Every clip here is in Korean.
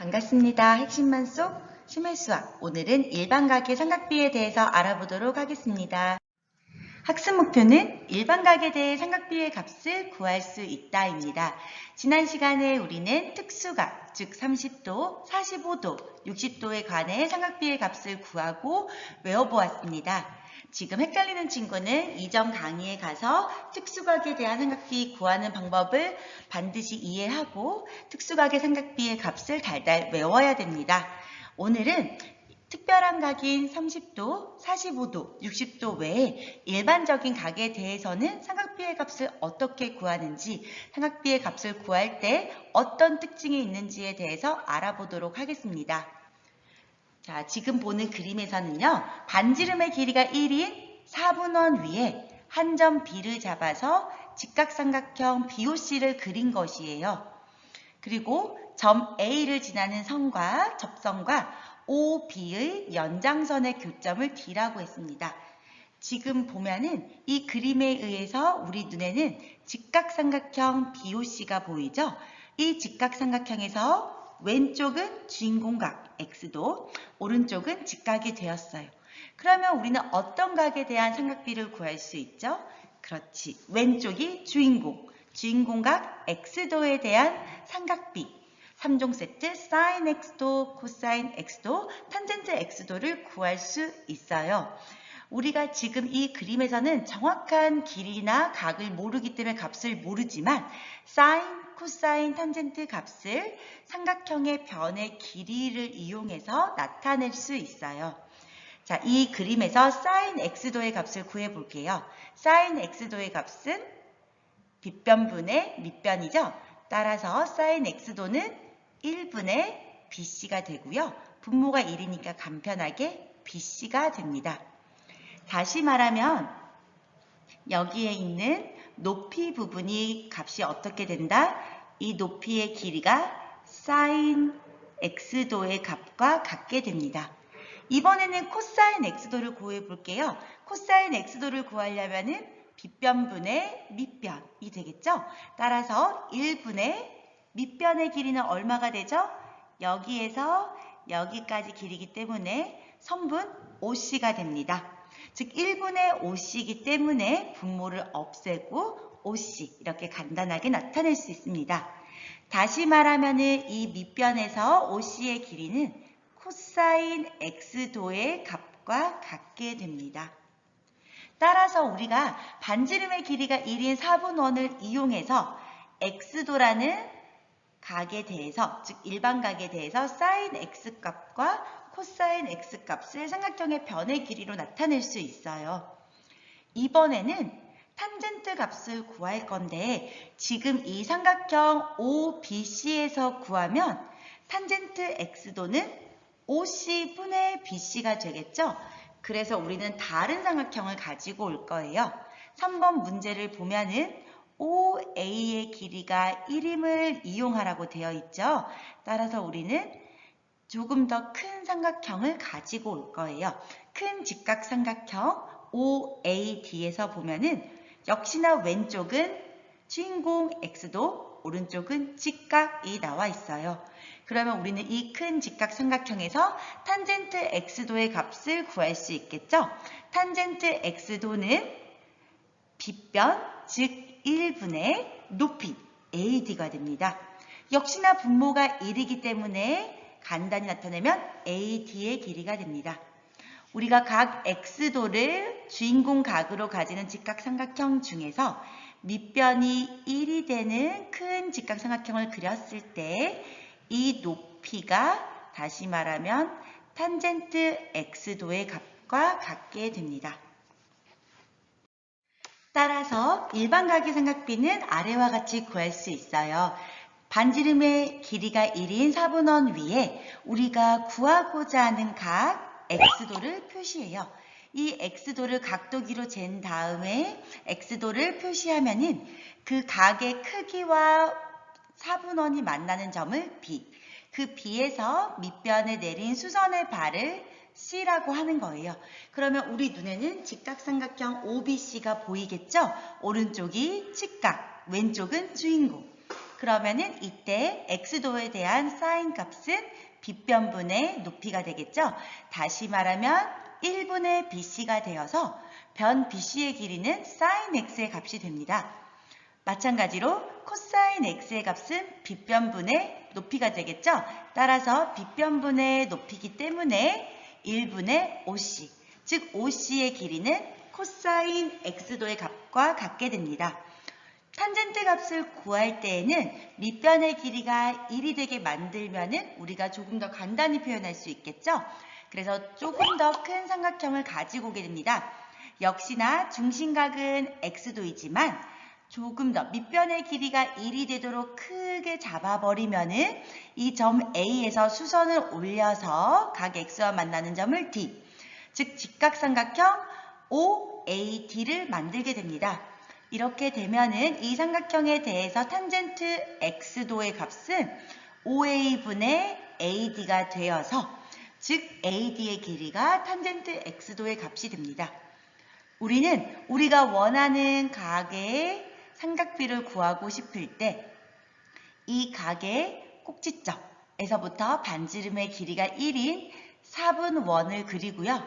반갑습니다. 핵심만 쏙 심해수학. 오늘은 일반가계 삼각비에 대해서 알아보도록 하겠습니다. 학습 목표는 일반각에 대해 삼각비의 값을 구할 수 있다입니다. 지난 시간에 우리는 특수각, 즉 30도, 45도, 60도에 관해 삼각비의 값을 구하고 외워보았습니다. 지금 헷갈리는 친구는 이전 강의에 가서 특수각에 대한 삼각비 구하는 방법을 반드시 이해하고 특수각의 삼각비의 값을 달달 외워야 됩니다. 오늘은 특별한 각인 30도, 45도, 60도 외에 일반적인 각에 대해서는 삼각비의 값을 어떻게 구하는지, 삼각비의 값을 구할 때 어떤 특징이 있는지에 대해서 알아보도록 하겠습니다. 자, 지금 보는 그림에서는요, 반지름의 길이가 1인 4분원 위에 한 점 B를 잡아서 직각삼각형 BOC를 그린 것이에요. 그리고 점 A를 지나는 선과 접선과 OB의 연장선의 교점을 D라고 했습니다. 지금 보면은 이 그림에 의해서 우리 눈에는 직각삼각형 BOC가 보이죠? 이 직각삼각형에서 왼쪽은 주인공각 X도, 오른쪽은 직각이 되었어요. 그러면 우리는 어떤 각에 대한 삼각비를 구할 수 있죠? 그렇지, 왼쪽이 주인공각 X도에 대한 삼각비. 3종 세트 sin X도, 코사인 X도, 탄젠트 X도를 구할 수 있어요. 우리가 지금 이 그림에서는 정확한 길이나 각을 모르기 때문에 값을 모르지만 sin, 코사인, 탄젠트 값을 삼각형의 변의 길이를 이용해서 나타낼 수 있어요. 자, 이 그림에서 sin X도의 값을 구해볼게요. sin X도의 값은 빗변분의 밑변이죠. 따라서 sin X도는 1분의 BC가 되고요. 분모가 1이니까 간편하게 BC가 됩니다. 다시 말하면 여기에 있는 높이 부분이 값이 어떻게 된다? 이 높이의 길이가 sin X도의 값과 같게 됩니다. 이번에는 코사인 X도를 구해 볼게요. 코사인 X도를 구하려면은 빗변분의 밑변이 되겠죠? 따라서 1분의 밑변의 길이는 얼마가 되죠? 여기에서 여기까지 길이기 때문에 선분 OC가 됩니다. 즉 1분의 OC이기 때문에 분모를 없애고 OC 이렇게 간단하게 나타낼 수 있습니다. 다시 말하면 이 밑변에서 OC의 길이는 코사인 X도의 값과 같게 됩니다. 따라서 우리가 반지름의 길이가 1인 4분원을 이용해서 X도라는 각에 대해서, 즉 일반각에 대해서 sin X 값과 코사인 X 값을 삼각형의 변의 길이로 나타낼 수 있어요. 이번에는 탄젠트 값을 구할 건데 지금 이 삼각형 OBC에서 구하면 탄젠트 X도는 OC분의 BC가 되겠죠? 그래서 우리는 다른 삼각형을 가지고 올 거예요. 3번 문제를 보면은 OA의 길이가 1임을 이용하라고 되어 있죠. 따라서 우리는 조금 더 큰 삼각형을 가지고 올 거예요. 큰 직각삼각형 OAD에서 보면은 역시나 왼쪽은 주인공 X도, 오른쪽은 직각이 나와 있어요. 그러면 우리는 이 큰 직각삼각형에서 탄젠트 X도의 값을 구할 수 있겠죠? 탄젠트 X도는 빗변, 즉 1분의 높이 AD가 됩니다. 역시나 분모가 1이기 때문에 간단히 나타내면 AD의 길이가 됩니다. 우리가 각 X도를 주인공 각으로 가지는 직각삼각형 중에서 밑변이 1이 되는 큰 직각삼각형을 그렸을 때 이 높이가 다시 말하면 탄젠트 X도의 값과 같게 됩니다. 따라서 일반각의 삼각비는 아래와 같이 구할 수 있어요. 반지름의 길이가 1인 4분원 위에 우리가 구하고자 하는 각 X도를 표시해요. 이 X도를 각도기로 잰 다음에 X도를 표시하면은 그 각의 크기와 4분원이 만나는 점을 B, 그 B에서 밑변에 내린 수선의 발을 C라고 하는 거예요. 그러면 우리 눈에는 직각삼각형 OBC가 보이겠죠? 오른쪽이 직각, 왼쪽은 주인공. 그러면은 이때 x도에 대한 사인 값은 빗변분의 높이가 되겠죠. 다시 말하면 1분의 bc가 되어서 변 bc의 길이는 사인 x의 값이 됩니다. 마찬가지로 코사인 x의 값은 빗변분의 높이가 되겠죠. 따라서 빗변분의 높이기 때문에 1분의 OC, 즉 OC의 길이는 코사인 x도의 값과 같게 됩니다. 탄젠트 값을 구할 때에는 밑변의 길이가 1이 되게 만들면은 우리가 조금 더 간단히 표현할 수 있겠죠. 그래서 조금 더 큰 삼각형을 가지고 오게 됩니다. 역시나 중심각은 x도이지만 조금 더 밑변의 길이가 1이 되도록 크게 잡아버리면은 이 점 A에서 수선을 올려서 각 x와 만나는 점을 D, 즉 직각삼각형 OAD를 만들게 됩니다. 이렇게 되면은 이 삼각형에 대해서 탄젠트 x도의 값은 OA분의 AD가 되어서 즉 AD의 길이가 탄젠트 x도의 값이 됩니다. 우리는 우리가 원하는 각의 삼각비를 구하고 싶을 때 이 각의 꼭지점에서부터 반지름의 길이가 1인 4분원을 그리고요.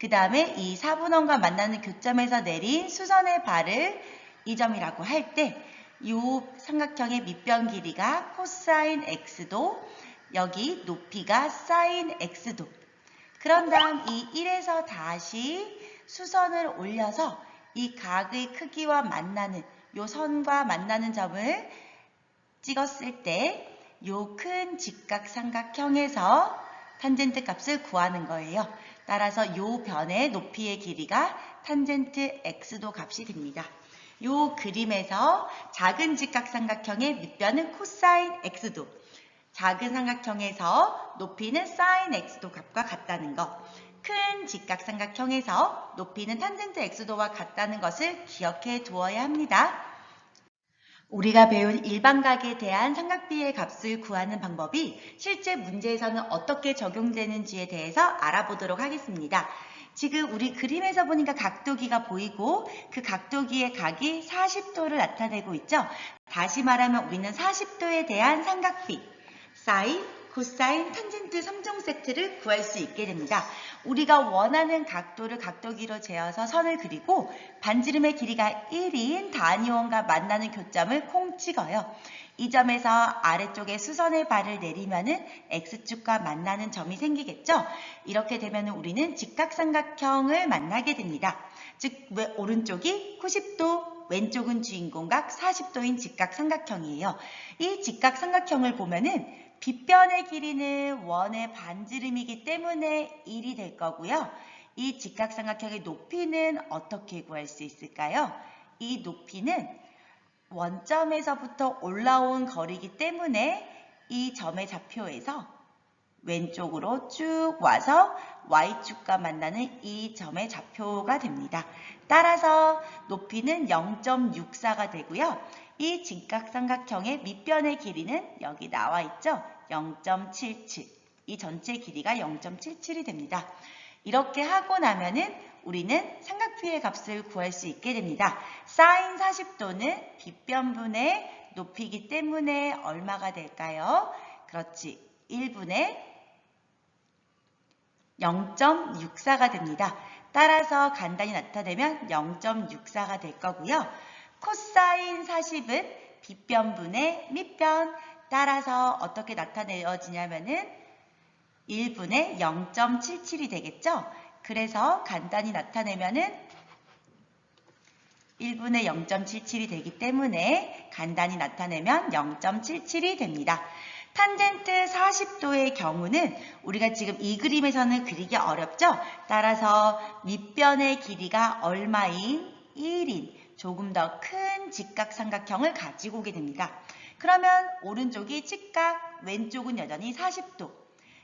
그 다음에 이 4분원과 만나는 교점에서 내린 수선의 발을 이 점이라고 할 때 이 삼각형의 밑변 길이가 코사인 x도, 여기 높이가 사인 x도. 그런 다음 이 1에서 다시 수선을 올려서 이 각의 크기와 만나는 이 선과 만나는 점을 찍었을 때 이 큰 직각삼각형에서 탄젠트 값을 구하는 거예요. 따라서 이 변의 높이의 길이가 탄젠트 x도 값이 됩니다. 이 그림에서 작은 직각삼각형의 밑변은 코사인 x도, 작은 삼각형에서 높이는 사인 x도 값과 같다는 것, 큰 직각삼각형에서 높이는 탄젠트 x도와 같다는 것을 기억해 두어야 합니다. 우리가 배운 일반각에 대한 삼각비의 값을 구하는 방법이 실제 문제에서는 어떻게 적용되는지에 대해서 알아보도록 하겠습니다. 지금 우리 그림에서 보니까 각도기가 보이고 그 각도기의 각이 40도를 나타내고 있죠. 다시 말하면 우리는 40도에 대한 삼각비, 사인, 코사인, 탄젠트 3종 세트를 구할 수 있게 됩니다. 우리가 원하는 각도를 각도기로 재어서 선을 그리고 반지름의 길이가 1인 단위원과 만나는 교점을 콩 찍어요. 이 점에서 아래쪽에 수선의 발을 내리면은 X축과 만나는 점이 생기겠죠? 이렇게 되면 우리는 직각삼각형을 만나게 됩니다. 즉 오른쪽이 90도, 왼쪽은 주인공각 40도인 직각삼각형이에요. 이 직각삼각형을 보면은 빗변의 길이는 원의 반지름이기 때문에 1이 될 거고요. 이 직각삼각형의 높이는 어떻게 구할 수 있을까요? 이 높이는 원점에서부터 올라온 거리이기 때문에 이 점의 좌표에서 왼쪽으로 쭉 와서 Y축과 만나는 이 점의 좌표가 됩니다. 따라서 높이는 0.64가 되고요. 이 직각삼각형의 밑변의 길이는 여기 나와 있죠? 0.77. 이 전체 길이가 0.77이 됩니다. 이렇게 하고 나면은 우리는 삼각비의 값을 구할 수 있게 됩니다. 사인 40도는 빗변분의 높이이기 때문에 얼마가 될까요? 그렇지. 1분의 0.64가 됩니다. 따라서 간단히 나타내면 0.64가 될 거고요. 코사인 40은 빗변분의 밑변. 따라서 어떻게 나타내어지냐면은 1분의 0.77이 되겠죠? 그래서 간단히 나타내면은 1분의 0.77이 되기 때문에 간단히 나타내면 0.77이 됩니다. 탄젠트 40도의 경우는 우리가 지금 이 그림에서는 그리기 어렵죠? 따라서 밑변의 길이가 얼마인 1인 조금 더 큰 직각삼각형을 가지고 오게 됩니다. 그러면 오른쪽이 직각, 왼쪽은 여전히 40도.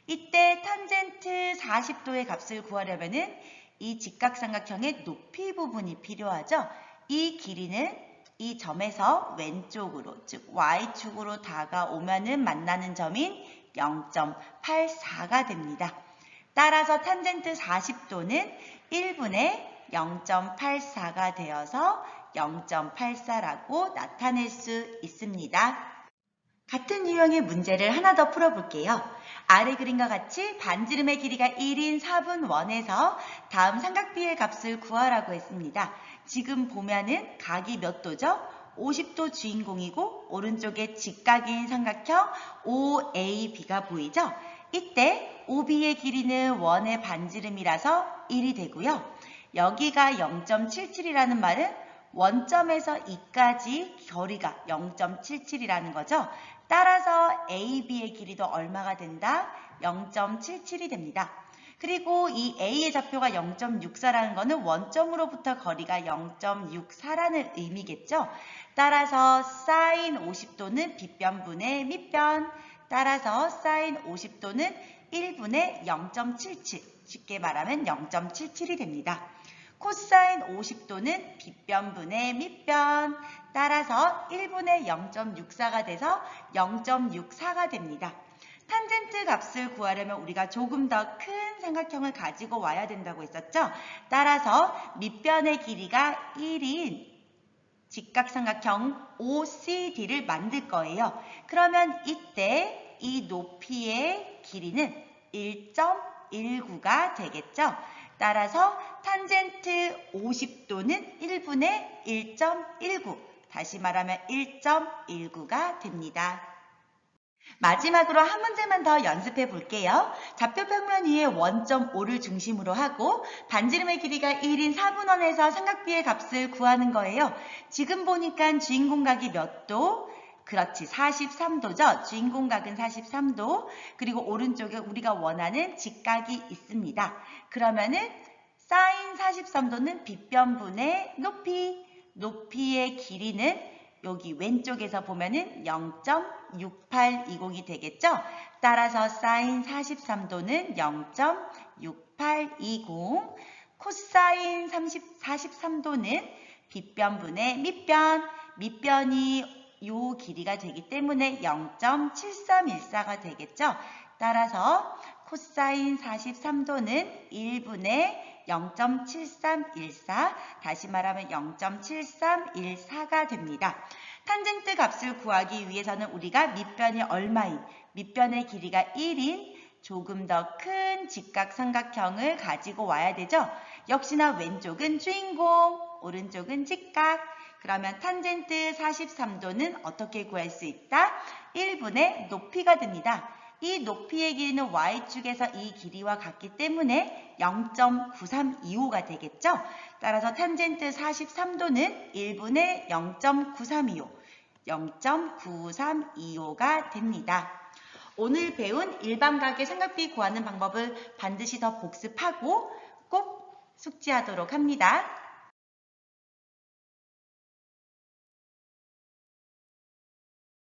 이때 탄젠트 40도의 값을 구하려면은 이 직각삼각형의 높이 부분이 필요하죠. 이 길이는 이 점에서 왼쪽으로, 즉 Y축으로 다가오면은 만나는 점인 0.84가 됩니다. 따라서 탄젠트 40도는 1분의 0.84가 되어서 0.84라고 나타낼 수 있습니다. 같은 유형의 문제를 하나 더 풀어볼게요. 아래 그림과 같이 반지름의 길이가 1인 4분 원에서 다음 삼각비의 값을 구하라고 했습니다. 지금 보면은 각이 몇 도죠? 50도 주인공이고 오른쪽에 직각인 삼각형 OAB가 보이죠? 이때 OB의 길이는 원의 반지름이라서 1이 되고요. 여기가 0.77이라는 말은 원점에서 2까지 거리가 0.77이라는 거죠. 따라서 AB의 길이도 얼마가 된다? 0.77이 됩니다. 그리고 이 A의 좌표가 0.64라는 것은 원점으로부터 거리가 0.64라는 의미겠죠. 따라서 sin 50도는 빗변분의 밑변. 따라서 sin 50도는 1분의 0.77. 쉽게 말하면 0.77이 됩니다. 코사인 50도는 빗변분의 밑변. 따라서 1분의 0.64가 돼서 0.64가 됩니다. 탄젠트 값을 구하려면 우리가 조금 더 큰 삼각형을 가지고 와야 된다고 했었죠. 따라서 밑변의 길이가 1인 직각삼각형 OCD를 만들 거예요. 그러면 이때 이 높이의 길이는 1.19가 되겠죠. 따라서 탄젠트 50도는 1분의 1.19, 다시 말하면 1.19가 됩니다. 마지막으로 한 문제만 더 연습해 볼게요. 좌표 평면 위에 원점 O를 중심으로 하고 반지름의 길이가 1인 4분원에서 삼각비의 값을 구하는 거예요. 지금 보니까 주인공 각이 몇 도? 그렇지, 43도죠. 주인공 각은 43도. 그리고 오른쪽에 우리가 원하는 직각이 있습니다. 그러면은 sin 43도는 빗변분의 높이. 높이의 길이는 여기 왼쪽에서 보면은 0.6820이 되겠죠? 따라서 sin 43도는 0.6820, 코사인 43도는 빗변분의 밑변, 밑변이 요 길이가 되기 때문에 0.7314가 되겠죠? 따라서 코사인 43도는 1분의 0.7314, 다시 말하면 0.7314가 됩니다. 탄젠트 값을 구하기 위해서는 우리가 밑변이 얼마인, 밑변의 길이가 1인 조금 더 큰 직각삼각형을 가지고 와야 되죠. 역시나 왼쪽은 주인공, 오른쪽은 직각. 그러면 탄젠트 43도는 어떻게 구할 수 있다? 1분의 높이가 됩니다. 이 높이의 길이는 Y축에서 이 길이와 같기 때문에 0.9325가 되겠죠? 따라서 탄젠트 43도는 1분의 0.9325, 0.9325가 됩니다. 오늘 배운 일반각의 삼각비 구하는 방법을 반드시 더 복습하고 꼭 숙지하도록 합니다.